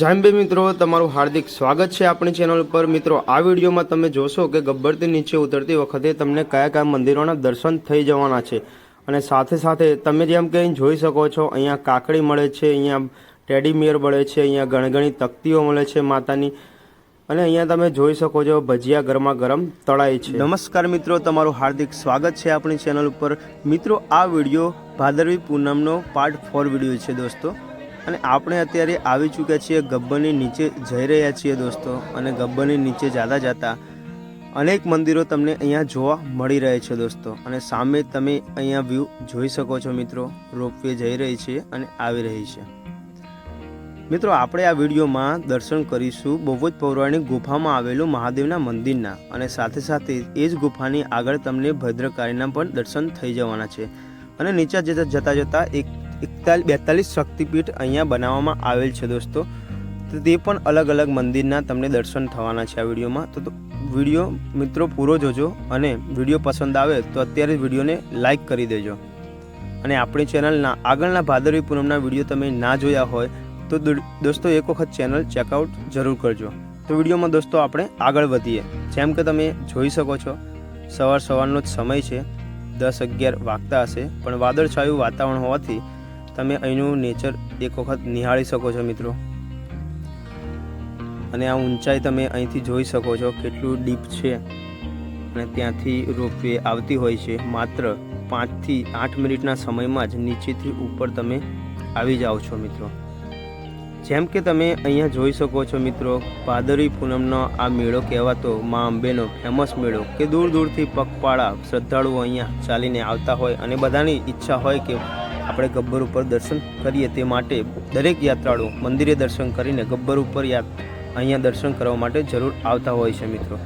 જામ્બે મિત્રો તમારું હાર્દિક સ્વાગત છે આપણી ચેનલ પર। મિત્રો આ વિડીયોમાં તમે જોશો કે ગબ્બરથી નીચે ઉતરતી વખતે તમને કયા કયા મંદિરોના દર્શન થઈ જવાના છે અને સાથે સાથે તમે જેમ કે અહીં જોઈ શકો છો અહીંયા કાકડી મળે છે, અહીંયા ટેડી મિયર મળે છે, અહીંયા ગણગણી તકતીઓ મળે છે માતાની અને અહીંયા તમે જોઈ શકો છો ભજીયા ગરમા ગરમ તળાય છે। નમસ્કાર મિત્રો, તમારું હાર્દિક સ્વાગત છે આપણી ચેનલ ઉપર। મિત્રો આ વિડીયો ભાદરવી પૂનમનો પાર્ટ 4 વિડીયો છે દોસ્તો, અને આપણે અત્યારે આવી ચૂક્યા છીએ ગબ્બરની નીચે જઈ રહ્યા છીએ દોસ્તો। અને ગબ્બરની નીચે જતા જતા અનેક મંદિરો તમને અહીંયા જોવા મળી રહે છે દોસ્તો, અને સામે તમે અહીંયા વ્યૂ જોઈ શકો છો મિત્રો। રોપવે જઈ રહી છે અને આવી રહી છે મિત્રો। આપણે આ વિડીયોમાં દર્શન કરીશું બહુ જ પૌરાણિક ગુફામાં આવેલું મહાદેવના મંદિરના, અને સાથે સાથે એ જ ગુફાની આગળ તમને ભદ્રકાળીના પણ દર્શન થઈ જવાના છે। અને નીચે જતા જતા 42 શક્તિપીઠ અહીંયા બનાવવામાં આવેલ છે દોસ્તો, તો તે પણ અલગ અલગ મંદિરના તમને દર્શન થવાના છે આ વિડીયોમાં। તો વિડીયો મિત્રો પૂરો જોજો, અને વિડીયો પસંદ આવે તો અત્યારે વિડીયોને લાઈક કરી દેજો, અને આપણી ચેનલના આગળના ભાદરવી પૂનમના વિડીયો તમે ના જોયા હોય તો દોસ્તો એક વખત ચેનલ ચેકઆઉટ જરૂર કરજો। તો વિડીયોમાં દોસ્તો આપણે આગળ વધીએ। જેમ કે તમે જોઈ શકો છો સવારનો જ સમય છે, 10-11 વાગતા હશે, પણ વાદળછાયું વાતાવરણ હોવાથી તમે અહીંનું નેચર એક વખત નિહાળી શકો છો મિત્રો। અને આ ઊંચાઈ તમે અહીંથી જોઈ શકો છો કેટલું ડીપ છે, અને ત્યાંથી રોપવે આવતી હોય છે। માત્ર 5 થી 8 મિનિટના સમયમાં જ નીચેથી ઉપર તમે આવી જાઓ છો મિત્રો। જેમ કે તમે અહીંયા જોઈ શકો છો મિત્રો, ભાદરવી પૂનમનો આ મેળો કહેવાતો મા અંબેનો ફેમસ મેળો, કે દૂર દૂરથી પગપાળા શ્રદ્ધાળુઓ અહીંયા ચાલીને આવતા હોય, અને બધાની ઈચ્છા હોય કે આપણે ગબ્બર ઉપર દર્શન કરીએ, તે માટે દરેક યાત્રાળુ મંદિરે દર્શન કરીને ગબ્બર ઉપર અહીંયા દર્શન કરવા માટે જરૂર આવતા હોય છે મિત્રો।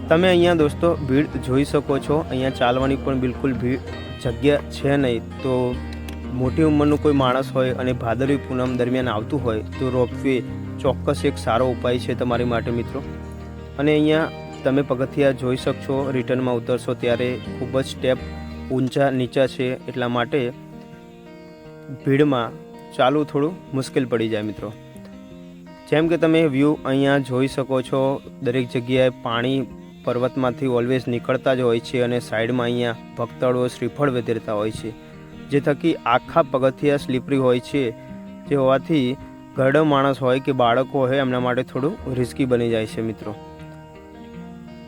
તમે અહીંયા દોસ્તો ભીડ જોઈ શકો છો, અહીંયા ચાલવાની પણ બિલકુલ જગ્યા છે નહીં। તો મોટી ઉંમરનું કોઈ માણસ હોય અને ભાદરવી પૂનમ દરમિયાન આવતું હોય તો રોપવે ચોક્કસ એક સારો ઉપાય છે તમારી માટે મિત્રો। અને અહીંયા તમે પગથિયા જોઈ શકશો, રિટર્નમાં ઉતરશો ત્યારે ખૂબ જ સ્ટેપ ઊંચા નીચા છે, એટલા માટે ભીડમાં ચાલવું થોડું મુશ્કેલ પડી જાય મિત્રો। જેમ કે તમે વ્યૂ અહીંયા જોઈ શકો છો, દરેક જગ્યાએ પાણી પર્વતમાંથી ઓલવેઝ નીકળતા જ હોય છે, અને સાઈડમાં અહીંયા ભક્તાળુઓ શ્રીફળ વેધરતા હોય છે, જે થકી આખા પગથિયા સ્લીપરી હોય છે, જે હોવાથી ઘરડો માણસ હોય કે બાળકો હોય એમના માટે થોડું રિસ્કી બની જાય છે મિત્રો।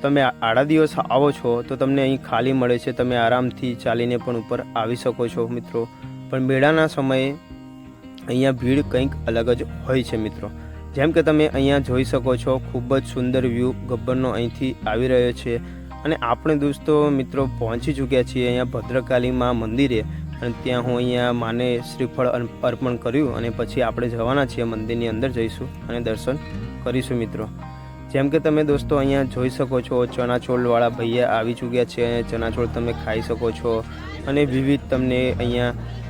તમે આડા દિવસ આવો છો તો તમને અહીં ખાલી મળે છે, તમે આરામથી ચાલીને પણ ઉપર આવી શકો છો મિત્રો। પણ મેળાના સમયે અહીંયા ભીડ કંઈક અલગ જ હોય છે મિત્રો। જેમ કે તમે અહીંયા જોઈ શકો છો ખૂબ જ સુંદર વ્યૂ ગબ્બરનો અહીંથી આવી રહ્યો છે, અને આપણે દોસ્તો મિત્રો પહોંચી ચૂક્યા છીએ અહીંયા ભદ્રકાળી મા મંદિરે, અને ત્યાં હું અહીંયા માને શ્રીફળ અર્પણ કર્યું, અને પછી આપણે જવાના છીએ મંદિરની અંદર જઈશું અને દર્શન કરીશું મિત્રો। જેમ કે તમે દોસ્તો અહીંયા જોઈ શકો છો ચણાચોળવાળા ભૈયા આવી ચૂક્યા છે, અને ચણાચોળ તમે ખાઈ શકો છો, અને વિવિધ તમને અહીંયા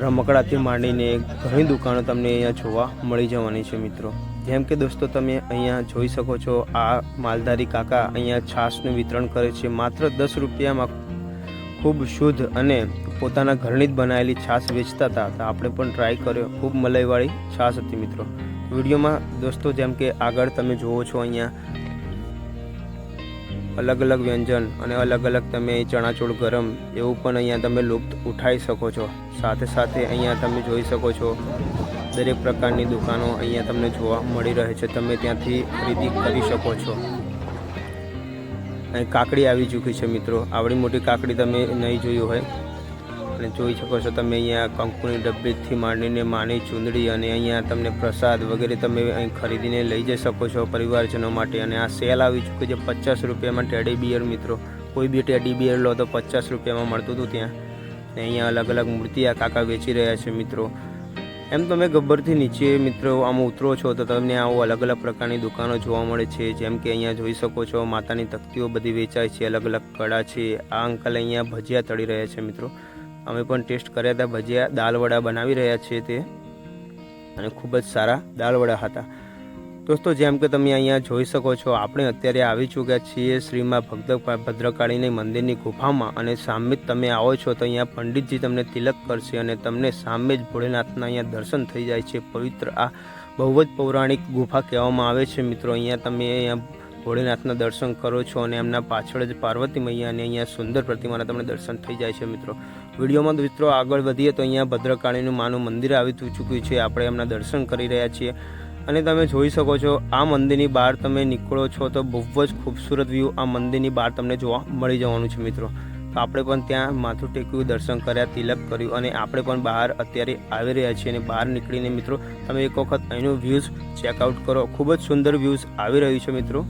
રમકડાથી માંડીને ઘણી દુકાનો તમને અહીંયા જોવા મળી જવાની છે મિત્રો। જેમ કે દોસ્તો તમે અહીંયા જોઈ શકો છો આ માલધારી કાકા અહીંયા છાશનું વિતરણ કરે છે, માત્ર 10 રૂપિયામાં ખૂબ શુદ્ધ અને પોતાના ઘરની જ બનાવેલી છાશ વેચતા હતા। તો આપણે પણ ટ્રાય કર્યો, ખૂબ મલાઈવાળી છાશ હતી મિત્રો। વિડીયોમાં દોસ્તો જેમ કે આગળ તમે જુઓ છો અહીંયા અલગ અલગ વ્યંજન અને અલગ અલગ તમે ચણાચોળ ગરમ એવું પણ અહીંયા તમે લુપ્ત ઉઠાવી શકો છો। સાથે સાથે અહીંયા તમે જોઈ શકો છો દરેક પ્રકારની દુકાનો અહીંયા તમને જોવા મળી રહે છે, તમે ત્યાંથી ખરીદી કરી શકો છો। અહીં કાકડી આવી ચૂકી છે મિત્રો, આવડી મોટી કાકડી તમે નહીં જોયું હોય, અને જોઈ શકો છો તમે અહીંયા કંકુની ડબ્બીથી માંડીને માની ચૂંદડી, અને અહીંયા તમને પ્રસાદ વગેરે તમે અહીં ખરીદીને લઈ જઈ શકો છો પરિવારજનો માટે। અને આ સેલ આવી ચૂકી છે 50 રૂપિયામાં ટેડી બિયર મિત્રો, કોઈ બી ટેડી બિયર લો તો 50 રૂપિયામાં મળતું હતું ત્યાં। અને અહીંયા અલગ અલગ મૂર્તિ આ કાકા વેચી રહ્યા છે મિત્રો। એમ તમે ગબ્બરથી નીચે મિત્રો આમ ઉતરો છો તો તમને આવું અલગ અલગ પ્રકારની દુકાનો જોવા મળે છે। જેમ કે અહીંયા જોઈ શકો છો માતાની તકતીઓ બધી વેચાય છે, અલગ અલગ કડા છે। આ અંકલ અહીંયા ભજીયા તળી રહ્યા છે મિત્રો, અમે પણ ટેસ્ટ કર્યા હતા ભજીયા, દાલવડા બનાવી રહ્યા છે તે, અને ખૂબ જ સારા દાલવડા હતા દોસ્તો। જેમ કે તમે અહીંયા જોઈ શકો છો આપણે અત્યારે આવી ચૂક્યા છીએ શ્રીમાં ભદ્રકાળીની મંદિરની ગુફામાં, અને સામે જ તમે આવો છો તો અહીંયા પંડિતજી તમને તિલક કરશે, અને તમને સામે જ ભોળેનાથના અહીંયા દર્શન થઈ જાય છે। પવિત્ર આ બહુ જ પૌરાણિક ગુફા કહેવામાં આવે છે મિત્રો। અહીંયા તમે ભોળેનાથના દર્શન કરો છો અને એમના પાછળ જ પાર્વતી મૈયા અને અહીંયા સુંદર પ્રતિમાના તમને દર્શન થઈ જાય છે મિત્રો। વિડીયોમાં મિત્રો આગળ વધીએ તો અહીંયા ભદ્રકાળીનું માનું મંદિર આવી ચૂક્યું છે। આપણે એમના દર્શન કરી રહ્યા છીએ અને તમે જોઈ શકો છો આ મંદિરની બહાર તમે નીકળો છો તો બહુ જ ખૂબસૂરત વ્યૂ આ મંદિરની બહાર તમને જોવા મળી જવાનું છે મિત્રો। તો આપણે પણ ત્યાં માથું ટેક્યું, દર્શન કર્યા, તિલક કર્યું અને આપણે પણ બહાર અત્યારે આવી રહ્યા છીએ અને બહાર નીકળીને મિત્રો તમે એક વખત અહીંનું વ્યૂઝ ચેકઆઉટ કરો। ખૂબ જ સુંદર વ્યૂઝ આવી રહ્યું છે મિત્રો।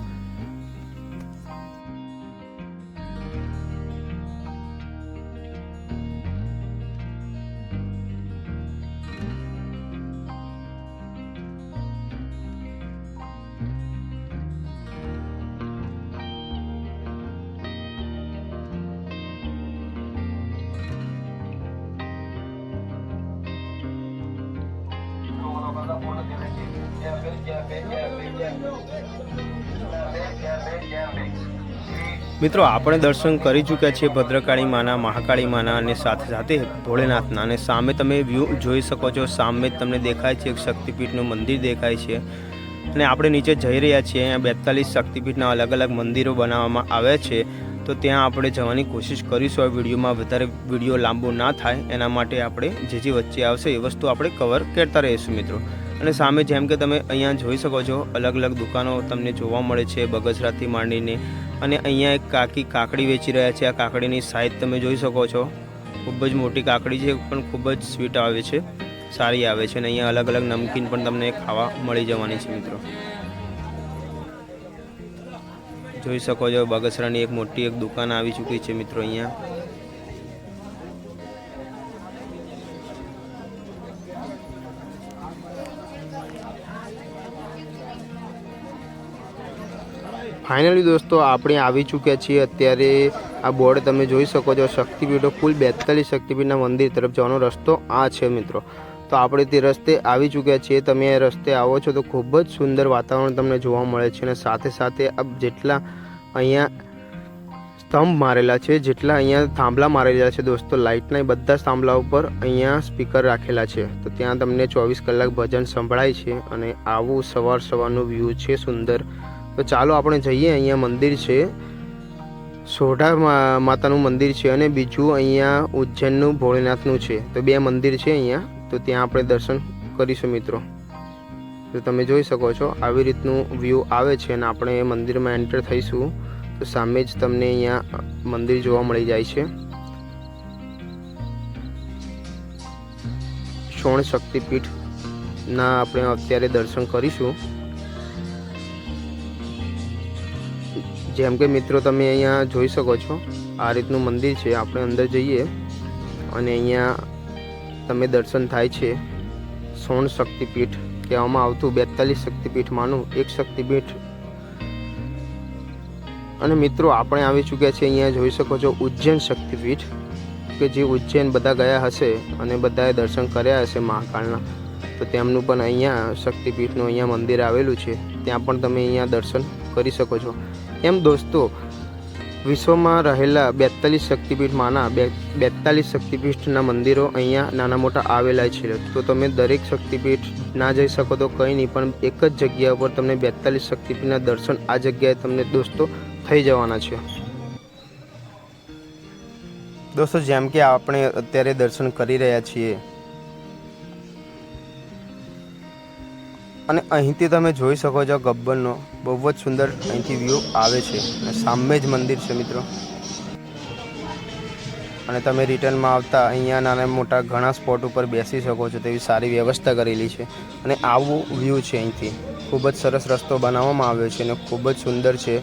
મિત્રો આપણે દર્શન કરી ચૂક્યા છીએ ભદ્રકાળી માના, મહાકાળી માના અને સાથે સાથે ભોળેનાથના। અને સામે તમે વ્યૂ જોઈ શકો છો, સામે જ તમને દેખાય છે એક શક્તિપીઠનું મંદિર દેખાય છે અને આપણે નીચે જઈ રહ્યા છીએ। અહીંયા 42 શક્તિપીઠના અલગ અલગ મંદિરો બનાવવામાં આવ્યા છે, તો ત્યાં આપણે જવાની કોશિશ કરીશું। આ વિડીયોમાં વધારે વિડીયો લાંબો ના થાય એના માટે આપણે જે વચ્ચે આવશે એ વસ્તુ આપણે કવર કરતા રહીશું મિત્રો। અને સામે જેમ કે તમે અહીંયા જોઈ શકો છો અલગ અલગ દુકાનો તમને જોવા મળે છે બગસરાથી માંડીને। અને અહીંયા એક કાકી કાકડી વેચી રહ્યા છે। આ કાકડીની સાઈઝ તમે જોઈ શકો છો, ખૂબ જ મોટી કાકડી છે પણ ખૂબ જ સ્વીટ આવે છે, સારી આવે છે। અને અહીંયા અલગ અલગ નમકીન પણ તમને ખાવા મળી જવાની છે મિત્રો। જોઈ શકો છો બગસરાની એક મોટી એક દુકાન આવી ચૂકી છે મિત્રો અહીંયા। ફાઇનલી દોસ્તો આપણે આવી ચૂક્યા છીએ અત્યારે। આ બોર્ડ તમે જોઈ શકો છો, શક્તિપીઠો કુલ 42 શક્તિપીઠના મંદિર તરફ જવાનો રસ્તો આ છે મિત્રો। તો આપણે તે રસ્તે આવી ચૂક્યા છીએ। તમે એ રસ્તે આવો છો તો ખૂબ જ સુંદર વાતાવરણ તમને જોવા મળે છે અને સાથે સાથે જેટલા અહીંયા સ્તંભ મારેલા છે, જેટલા અહીંયા થાંભલા મારેલા છે દોસ્તો લાઇટના, એ બધા થાંભલા ઉપર અહીંયા સ્પીકર રાખેલા છે। તો ત્યાં તમને 24 કલાક ભજન સંભળાય છે અને આવું સવારનું વ્યૂ છે સુંદર। તો ચાલો આપણે જઈએ। અહીંયા મંદિર છે, સોઢા માતાનું મંદિર છે અને બીજું અહીંયા ઉજ્જૈનનું ભોળેનાથનું છે। તો 2 મંદિર છે અહીંયા, તો ત્યાં આપણે દર્શન કરીશું મિત્રો। તો તમે જોઈ શકો છો આવી રીતનું વ્યૂ આવે છે અને આપણે એ મંદિરમાં એન્ટર થઈશું તો સામે જ તમને અહીંયા મંદિર જોવા મળી જાય છે। સોણ શક્તિપીઠના આપણે અત્યારે દર્શન કરીશું। જેમ કે મિત્રો તમે અહીંયા જોઈ શકો છો આ રીતનું મંદિર છે। આપણે અંદર જઈએ અને અહીંયા તમે દર્શન થાય છે। સોણ શક્તિપીઠ કહેવામાં આવતું 42 શક્તિપીઠમાંનું એક શક્તિપીઠ। અને મિત્રો આપણે આવી ચૂક્યા છીએ અહીંયા જોઈ શકો છો ઉજ્જૈન શક્તિપીઠ, કે જે ઉજ્જૈન બધા ગયા હશે અને બધાએ દર્શન કર્યા હશે મહાકાળના, તો તેમનું પણ અહીંયા શક્તિપીઠનું અહીંયા મંદિર આવેલું છે। ત્યાં પણ તમે અહીંયા દર્શન કરી શકો છો। એમ દોસ્તો વિશ્વમાં રહેલા 42 શક્તિપીઠમાંના 42 શક્તિપીઠના મંદિરો અહીંયા નાના મોટા આવેલા છે। તો તમે દરેક શક્તિપીઠ ના જઈ શકો તો કંઈ નહીં, પણ એક જ જગ્યા ઉપર તમને 42 શક્તિપીઠના દર્શન આ જગ્યાએ તમને દોસ્તો થઈ જવાના છે। દોસ્તો જેમ કે આપણે અત્યારે દર્શન કરી રહ્યા છીએ અને અહીંથી તમે જોઈ શકો છો ગબ્બરનો બહુ જ સુંદર અહીંથી વ્યૂ આવે છે અને સામે જ મંદિર છે મિત્રો। અને તમે રિટર્નમાં આવતા અહીંયા નાના મોટા ઘણા સ્પોટ ઉપર બેસી શકો છો, તેવી સારી વ્યવસ્થા કરેલી છે અને આવું વ્યૂ છે અહીંથી। ખૂબ જ સરસ રસ્તો બનાવવામાં આવ્યો છે અને ખૂબ જ સુંદર છે,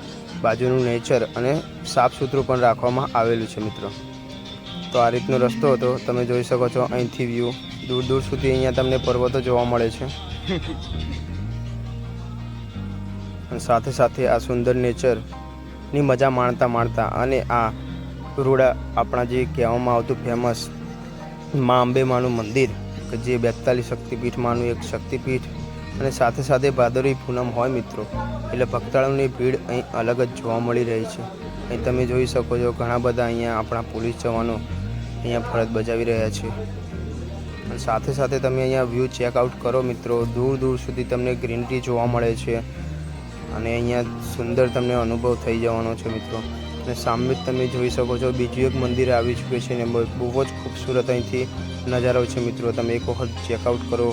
બાજુનું નેચર અને સાફ સુથરું પણ રાખવામાં આવેલું છે મિત્રો। તો આ રીતનો રસ્તો હતો, તમે જોઈ શકો છો અહીંથી વ્યૂ દૂર દૂર સુધી અહીંયા તમને પર્વતો જોવા મળે છે અને સાથે સાથે આ સુંદર નેચરની મજા માણતા અને આ રૂડા આપણા જે કહેવામાં આવતું ફેમસ મા અંબે માનું મંદિર, કે જે 42 શક્તિપીઠમાંનું એક શક્તિપીઠ અને સાથે સાથે ભાદરવી પૂનમ હોય મિત્રો એટલે ભક્તાળુઓની ભીડ અહીં અલગ જ જોવા મળી રહી છે। અહીં તમે જોઈ શકો છો ઘણા બધા અહીંયા આપણા પોલીસ જવાનો અહીંયા ફરજ બજાવી રહ્યા છે। સાથે સાથે તમે અહીંયા વ્યૂ ચેકઆઉટ કરો મિત્રો, દૂર દૂર સુધી તમને ગ્રીન ટી જોવા મળે છે અને અહીંયા સુંદર તમને અનુભવ થઈ જવાનો છે મિત્રો। અને સામે તમે જોઈ શકો છો બીજું એક મંદિર આવી ચૂક્યું છે ને બહુ જ ખૂબસૂરત અહીંથી નજારો છે મિત્રો, તમે એક વખત ચેકઆઉટ કરો।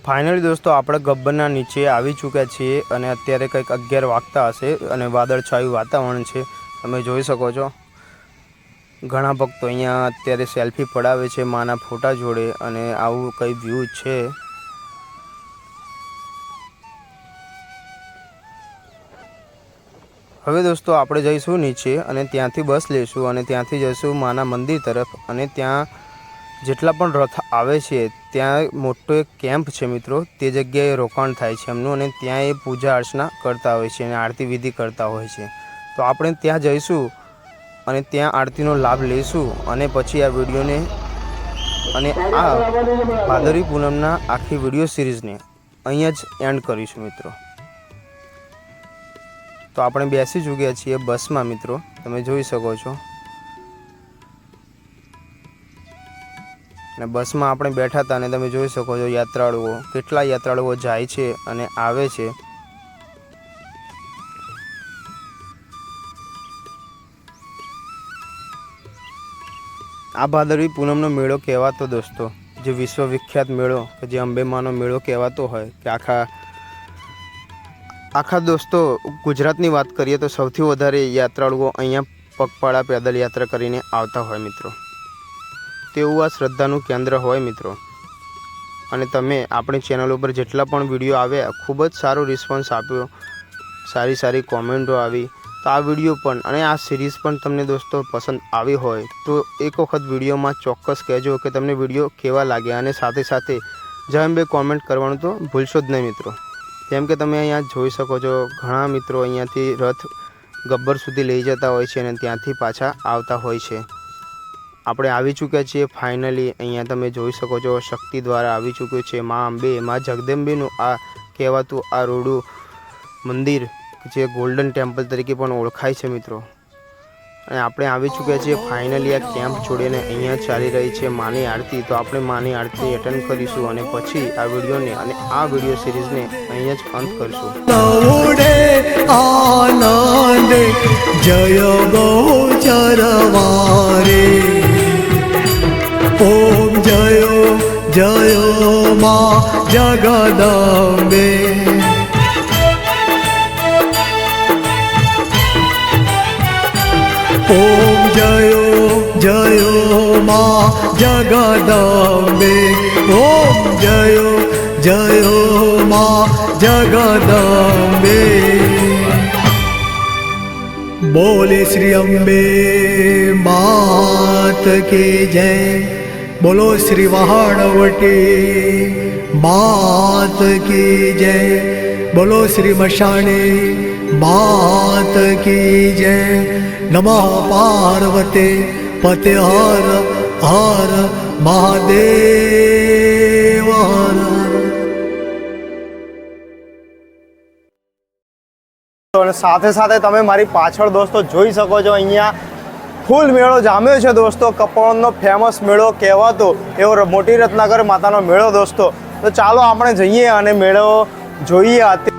ફાઇનલી દોસ્તો આપણે ગબ્બરના નીચે આવી ચૂક્યા છીએ અને અત્યારે કંઈક 11 વાગતા હશે અને વાદળછાયું વાતાવરણ છે, તમે જોઈ શકો છો। ઘણા ભક્તો અહીંયા અત્યારે સેલ્ફી પડાવે છે માના ફોટા જોડે અને આવું કંઈ વ્યૂ છે। હવે દોસ્તો આપણે જઈશું નીચે અને ત્યાંથી બસ લઈશું અને ત્યાંથી જઈશું માના મંદિર તરફ અને ત્યાં જેટલા પણ રથ આવે છે ત્યાં મોટો એક કેમ્પ છે મિત્રો, તે જગ્યાએ રોકાણ થાય છે એમનું અને ત્યાં એ પૂજા અર્ચના કરતા હોય છે અને આરતી વિધિ કરતા હોય છે। તો આપણે ત્યાં જઈશું અને ત્યાં આરતીનો લાભ લઈશું અને પછી આ વિડીયોને અને આ ભાદરવી પૂનમના આખી વિડીયો સિરીઝને અહીંયા જ એન્ડ કરીશું મિત્રો। તો આપણે બેસી ચૂક્યા છીએ બસમાં મિત્રો, તમે જોઈ શકો છો અને બસમાં આપણે બેઠા હતા અને તમે જોઈ શકો છો યાત્રાળુઓ કેટલા યાત્રાળુઓ જાય છે અને આવે છે। આ ભાદરવી પૂનમનો મેળો કહેવાતો દોસ્તો, જે વિશ્વવિખ્યાત મેળો કે જે અંબેમાનો મેળો કહેવાતો હોય કે આખા દોસ્તો ગુજરાતની વાત કરીએ તો સૌથી વધારે યાત્રાળુઓ અહીંયા પગપાળા પેદલ યાત્રા કરીને આવતા હોય મિત્રો। તેવું આ શ્રદ્ધાનું કેન્દ્ર હોય મિત્રો। અને તમે આપણી ચેનલ ઉપર જેટલા પણ વિડીયો આવ્યા ખૂબ જ સારો રિસ્પોન્સ આપ્યો, સારી કોમેન્ટો આવી। તો આ વિડીયો પણ અને આ સિરીઝ પણ તમને દોસ્તો પસંદ આવી હોય તો એક વખત વિડીયોમાં ચોક્કસ કહેજો કે તમને વિડીયો કેવા લાગ્યા અને સાથે સાથે જય અંબે કોમેન્ટ કરવાનું તો ભૂલશો જ નહીં મિત્રો। જેમ કે તમે અહીંયા જોઈ શકો છો ઘણા મિત્રો અહીંયાથી રથ ગબ્બર સુધી લઈ જતા હોય છે અને ત્યાંથી પાછા આવતા હોય છે। આપણે આવી ચૂક્યા છીએ ફાઇનલી, અહીંયા તમે જોઈ શકો છો શક્તિ દ્વારા આવી ચૂક્યું છે મા અંબે, મા જગદંબેનું આ કહેવાતું આ રોડું મંદિર જે ગોલ્ડન ટેમ્પલ તરીકે પણ ઓળખાય છે મિત્રો। અને આપણે આવી ચૂક્યા છીએ ફાઇનલી આ કેમ્પ છોડીને અહીંયા ચાલી રહી છે માની આરતી। તો આપણે માની આરતી એટેન્ડ કરીશું અને પછી આ વિડીયોને અને આ વિડીયો સિરીઝને અહીંયા જ અંત કરીશું। આનંદ જય ગોચરવારે ઓમ જયો મા જગદંબે ઓમ જયો મા જગદંબે ઓમ જયો મા જગદંબે બોલે શ્રી અંબે માત કી જય, બોલો શ્રી વહાણવટી માત કી જય, બોલો શ્રી મશાણી માત કી જય। નમઃ પાર્વતે પતે હર હર મહાદેવ હર। અને સાથે સાથે તમે મારી પાછળ દોસ્તો જોઈ શકો છો અહીંયા ફૂલ મેળો જામ્યો છે દોસ્તો, કપોળનો ફેમસ મેળો કહેવાતો એવો મોટી રત્નાકર માતાનો મેળો દોસ્તો। તો ચાલો આપણે જઈએ અને મેળો જોઈએ.